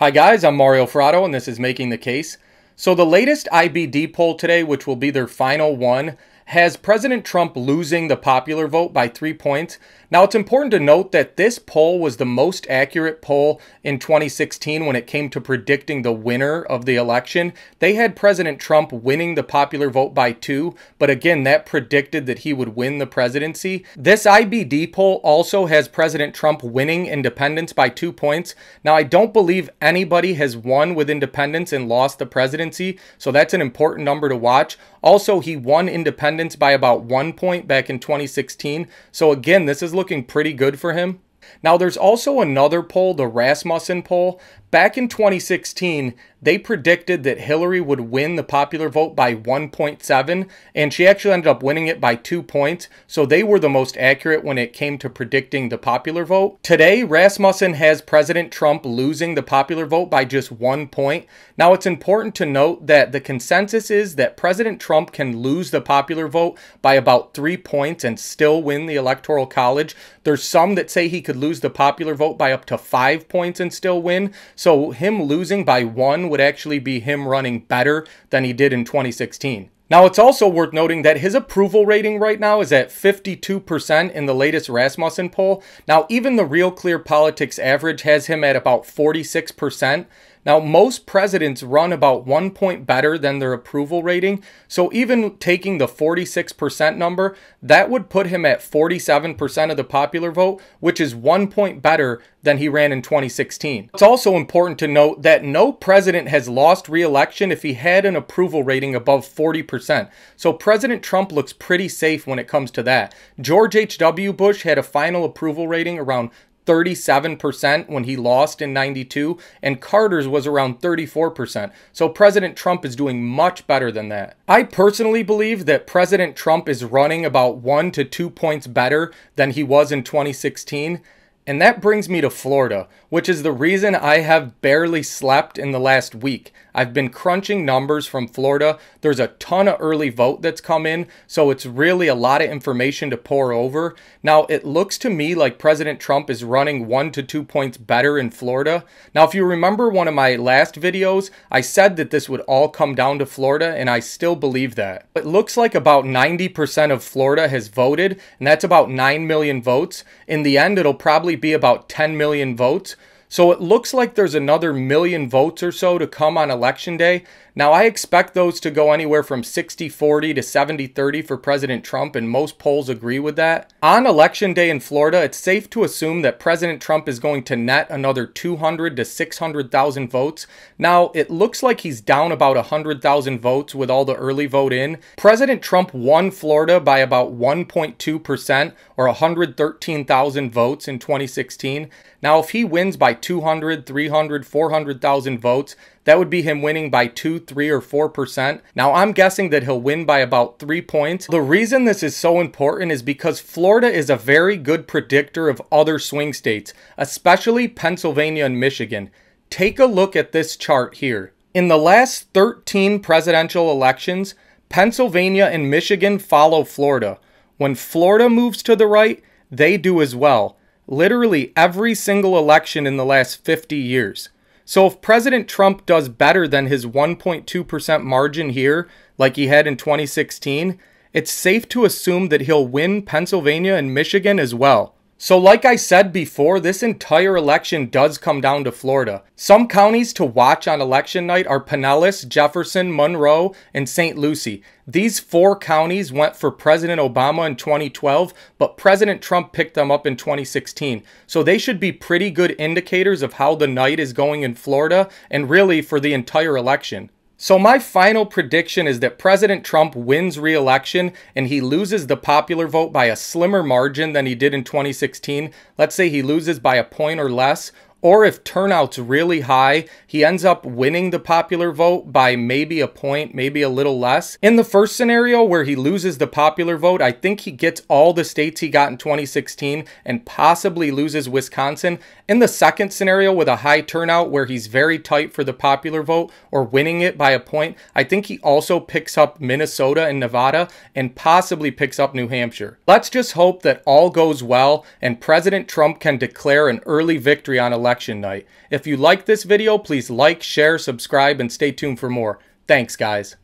Hi guys, I'm Mario Frato and this is Making the Case. So the latest IBD poll today, which will be their final one, has President Trump losing the popular vote by 3 points. Now it's important to note that this poll was the most accurate poll in 2016 when it came to predicting the winner of the election. They had President Trump winning the popular vote by 2, but again, that predicted that he would win the presidency. This IBD poll also has President Trump winning independents by 2 points. Now I don't believe anybody has won with independents and lost the presidency, so that's an important number to watch. Also, he won independents by about 1 point back in 2016. So again, this is looking pretty good for him. Now, there's also another poll, the Rasmussen Poll. Back in 2016, they predicted that Hillary would win the popular vote by 1.7, and she actually ended up winning it by 2 points. So they were the most accurate when it came to predicting the popular vote. Today, Rasmussen has President Trump losing the popular vote by just 1 point. Now, it's important to note that the consensus is that President Trump can lose the popular vote by about 3 points and still win the Electoral College. There's some that say he could lose the popular vote by up to 5 points and still win. So him losing by 1 would actually be him running better than he did in 2016. Now, it's also worth noting that his approval rating right now is at 52% in the latest Rasmussen poll. Now, even the Real Clear Politics average has him at about 46%. Now, most presidents run about 1 point better than their approval rating. So even taking the 46% number, that would put him at 47% of the popular vote, which is 1 point better than he ran in 2016. It's also important to note that no president has lost re-election if he had an approval rating above 40%. So President Trump looks pretty safe when it comes to that. George H.W. Bush had a final approval rating around 37% when he lost in 92, and Carter's was around 34%. So President Trump is doing much better than that. I personally believe that President Trump is running about 1 to 2 points better than he was in 2016. And that brings me to Florida, which is the reason I have barely slept in the last week. I've been crunching numbers from Florida. There's a ton of early vote that's come in, so it's really a lot of information to pour over. Now, it looks to me like President Trump is running 1 to 2 points better in Florida. Now, if you remember one of my last videos, I said that this would all come down to Florida, and I still believe that. It looks like about 90% of Florida has voted, and that's about 9 million votes. In the end, it'll probably be about 10 million votes. So it looks like there's another million votes or so to come on election day. Now, I expect those to go anywhere from 60-40 to 70-30 for President Trump, and most polls agree with that. On election day in Florida, it's safe to assume that President Trump is going to net another 200 to 600,000 votes. Now, it looks like he's down about 100,000 votes with all the early vote in. President Trump won Florida by about 1.2% or 113,000 votes in 2016. Now, if he wins by 200, 300, 400,000 votes, that would be him winning by 2, 3, or 4%. Now, I'm guessing that he'll win by about 3 points. The reason this is so important is because Florida is a very good predictor of other swing states, especially Pennsylvania and Michigan. Take a look at this chart here. In the last 13 presidential elections, Pennsylvania and Michigan follow Florida. When Florida moves to the right, they do as well. Literally every single election in the last 50 years. So if President Trump does better than his 1.2% margin here, like he had in 2016, it's safe to assume that he'll win Pennsylvania and Michigan as well. So like I said before, this entire election does come down to Florida. Some counties to watch on election night are Pinellas, Jefferson, Monroe, and St. Lucie. These 4 counties went for President Obama in 2012, but President Trump picked them up in 2016. So they should be pretty good indicators of how the night is going in Florida and really for the entire election. So my final prediction is that President Trump wins re-election and he loses the popular vote by a slimmer margin than he did in 2016. Let's say he loses by a point or less. Or if turnout's really high, he ends up winning the popular vote by maybe a point, maybe a little less. In the first scenario where he loses the popular vote, I think he gets all the states he got in 2016 and possibly loses Wisconsin. In the second scenario with a high turnout where he's very tight for the popular vote or winning it by a point, I think he also picks up Minnesota and Nevada and possibly picks up New Hampshire. Let's just hope that all goes well and President Trump can declare an early victory on election election night. If you like this video, please like, share, subscribe, and stay tuned for more. Thanks, guys.